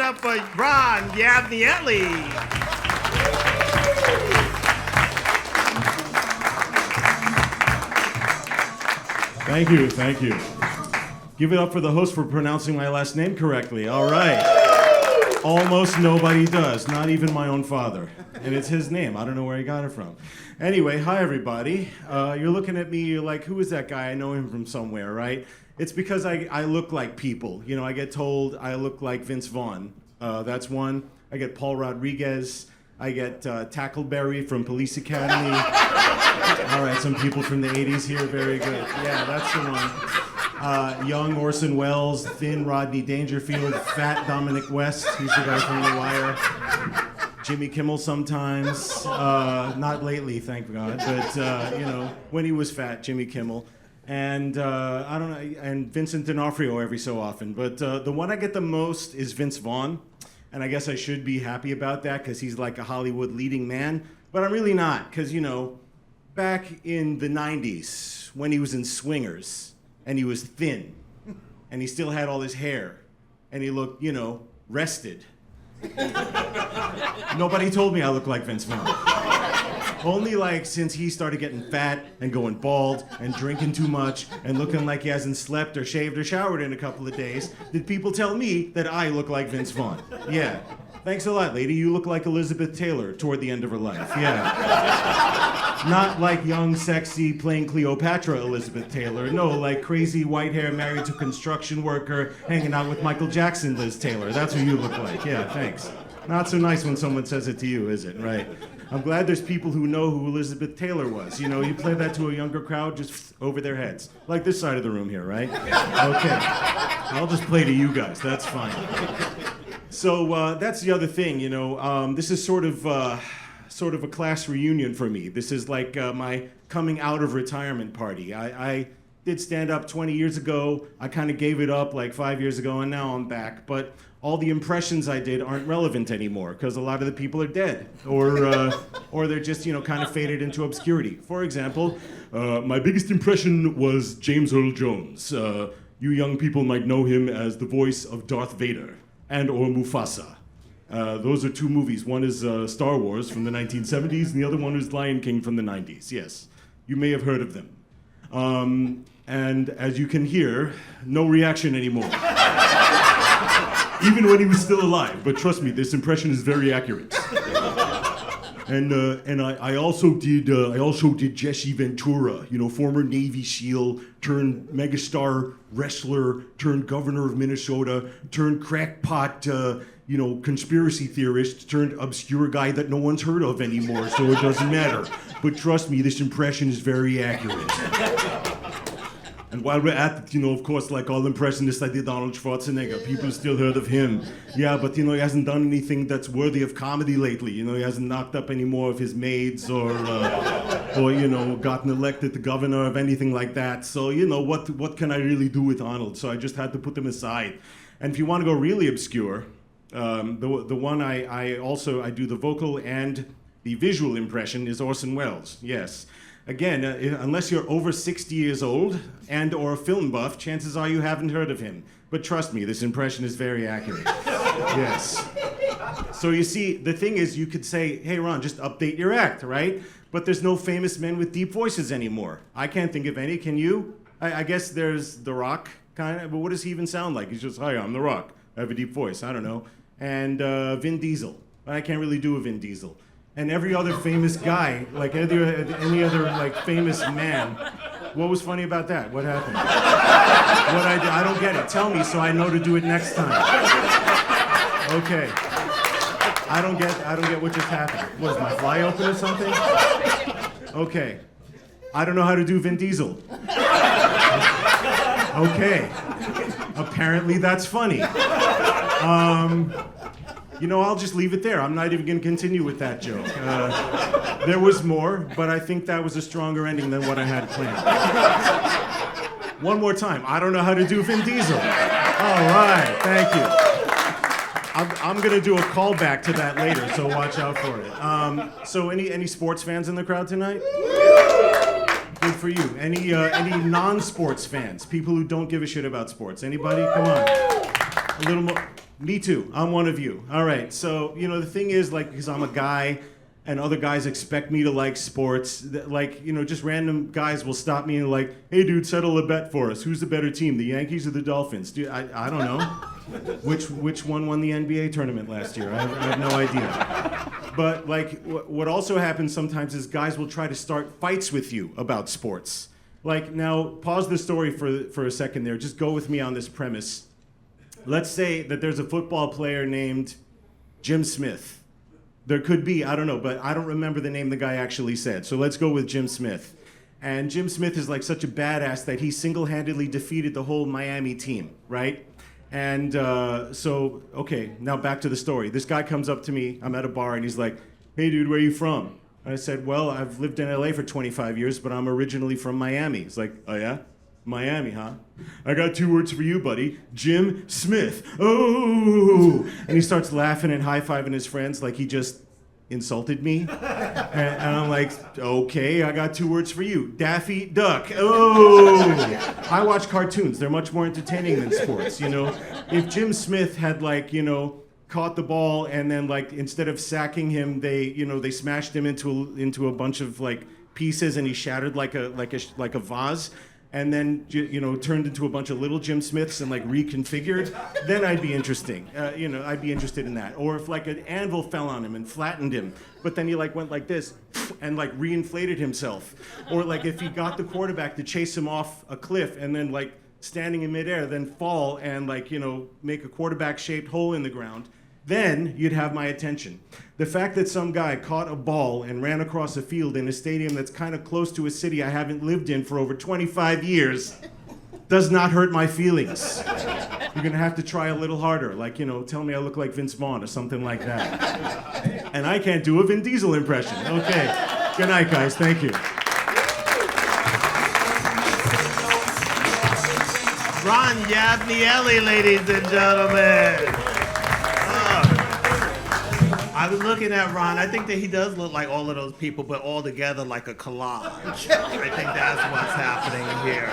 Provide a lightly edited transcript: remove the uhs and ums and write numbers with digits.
up for Ron Yavnieli. Thank you. Give it up for the host for pronouncing my last name correctly. All right. Almost nobody does, not even my own father. And it's his name. I don't know where he got it from. Anyway, hi everybody. You're looking at me, you're like, who is that guy? I know him from somewhere, right? It's because I look like people. You know, I get told I look like Vince Vaughn. That's one. I get Paul Rodriguez. I get Tackleberry from Police Academy. All right, some people from the 80s here, very good. Yeah, that's the one. Young Orson Welles, thin Rodney Dangerfield, fat Dominic West. He's the guy from The Wire. Jimmy Kimmel sometimes. Not lately, thank God, but when he was fat, Jimmy Kimmel. And I don't know, and Vincent D'Onofrio every so often. But the one I get the most is Vince Vaughn. And I guess I should be happy about that because he's like a Hollywood leading man. But I'm really not, because, back in the 90s, when he was in Swingers, and he was thin, and he still had all his hair, and he looked, rested. Nobody told me I looked like Vince Vaughn. Only since he started getting fat and going bald and drinking too much and looking like he hasn't slept or shaved or showered in a couple of days did people tell me that I look like Vince Vaughn. Yeah. Thanks a lot, lady. You look like Elizabeth Taylor toward the end of her life. Yeah. Not like young, sexy, plain Cleopatra Elizabeth Taylor. No, like crazy white hair, married to construction worker, hanging out with Michael Jackson Liz Taylor. That's what you look like. Yeah, thanks. Not so nice when someone says it to you, is it? Right. I'm glad there's people who know who Elizabeth Taylor was. You play that to a younger crowd just over their heads. Like this side of the room here, right? Okay. I'll just play to you guys. That's fine. So that's the other thing, this is sort of a class reunion for me. This is like my coming out of retirement party. I did stand up 20 years ago. I kind of gave it up like 5 years ago, and now I'm back. But all the impressions I did aren't relevant anymore because a lot of the people are dead, or they're just kind of faded into obscurity. For example, my biggest impression was James Earl Jones. You young people might know him as the voice of Darth Vader and or Mufasa. Those are two movies. One is Star Wars from the 1970s, and the other one is Lion King from the 90s. Yes, you may have heard of them. And as you can hear, no reaction anymore. Even when he was still alive. But trust me, this impression is very accurate. And I also did Jesse Ventura, former Navy SEAL, turned megastar wrestler, turned governor of Minnesota, turned crackpot, conspiracy theorist, turned obscure guy that no one's heard of anymore, so it doesn't matter. But trust me, this impression is very accurate. And while we're at it, of course, like all impressionists, I did Arnold Schwarzenegger. People still heard of him. Yeah, but, he hasn't done anything that's worthy of comedy lately. He hasn't knocked up any more of his maids or gotten elected the governor of anything like that. So, what can I really do with Arnold? So I just had to put them aside. And if you want to go really obscure, the one I do the vocal and the visual impression is Orson Welles, yes. Again, unless you're over 60 years old and or a film buff, chances are you haven't heard of him. But trust me, this impression is very accurate. Yes. So you see, the thing is, you could say, hey, Ron, just update your act, right? But there's no famous men with deep voices anymore. I can't think of any. Can you? I guess there's The Rock, kind of. But what does he even sound like? He's just, hi, I'm The Rock. I have a deep voice. I don't know. And Vin Diesel. I can't really do a Vin Diesel. And every other famous guy, like any other famous man. What was funny about that? What happened? I don't get it. Tell me so I know to do it next time. Okay. I don't get what just happened. Was my fly open or something? Okay. I don't know how to do Vin Diesel. Okay. Apparently that's funny. I'll just leave it there. I'm not even going to continue with that joke. There was more, but I think that was a stronger ending than what I had planned. One more time. I don't know how to do Vin Diesel. All right, thank you. I'm going to do a callback to that later, so watch out for it. So any sports fans in the crowd tonight? Good for you. Any non-sports fans? People who don't give a shit about sports? Anybody? Come on. A little more. Me too. I'm one of you. All right. So, the thing is, like, because I'm a guy and other guys expect me to like sports, like, just random guys will stop me and like, hey, dude, settle a bet for us. Who's the better team, the Yankees or the Dolphins? Dude, I don't know. Which one won the NBA tournament last year? I have no idea. But, like, what also happens sometimes is guys will try to start fights with you about sports. Like, now, pause the story for a second there. Just go with me on this premise. Let's say that there's a football player named Jim Smith. There could be, I don't know, but I don't remember the name the guy actually said. So let's go with Jim Smith. And Jim Smith is like such a badass that he single-handedly defeated the whole Miami team, right? And okay, now back to the story. This guy comes up to me, I'm at a bar, and he's like, hey dude, where are you from? And I said, well, I've lived in LA for 25 years, but I'm originally from Miami. He's like, oh yeah? Miami, huh? I got 2 words for you, buddy. Jim Smith. Oh! And he starts laughing and high-fiving his friends like he just insulted me. And I'm like, okay, I got 2 words for you. Daffy Duck. Oh! I watch cartoons. They're much more entertaining than sports, If Jim Smith had, like, caught the ball and then, like, instead of sacking him, they smashed him into a bunch of, like, pieces and he shattered like a vase, and then turned into a bunch of little Jim Smiths and like reconfigured, then I'd be interesting. I'd be interested in that. Or if like an anvil fell on him and flattened him, but then he like went like this and like reinflated himself. Or like if he got the quarterback to chase him off a cliff and then like standing in midair, then fall and like make a quarterback-shaped hole in the ground, then you'd have my attention. The fact that some guy caught a ball and ran across a field in a stadium that's kind of close to a city I haven't lived in for over 25 years does not hurt my feelings. You're gonna have to try a little harder, like, tell me I look like Vince Vaughn or something like that. And I can't do a Vin Diesel impression. Okay, good night, guys, thank you. Ron Yavnieli, ladies and gentlemen. I was looking at Ron. I think that he does look like all of those people, but all together like a collage. I think that's what's happening here.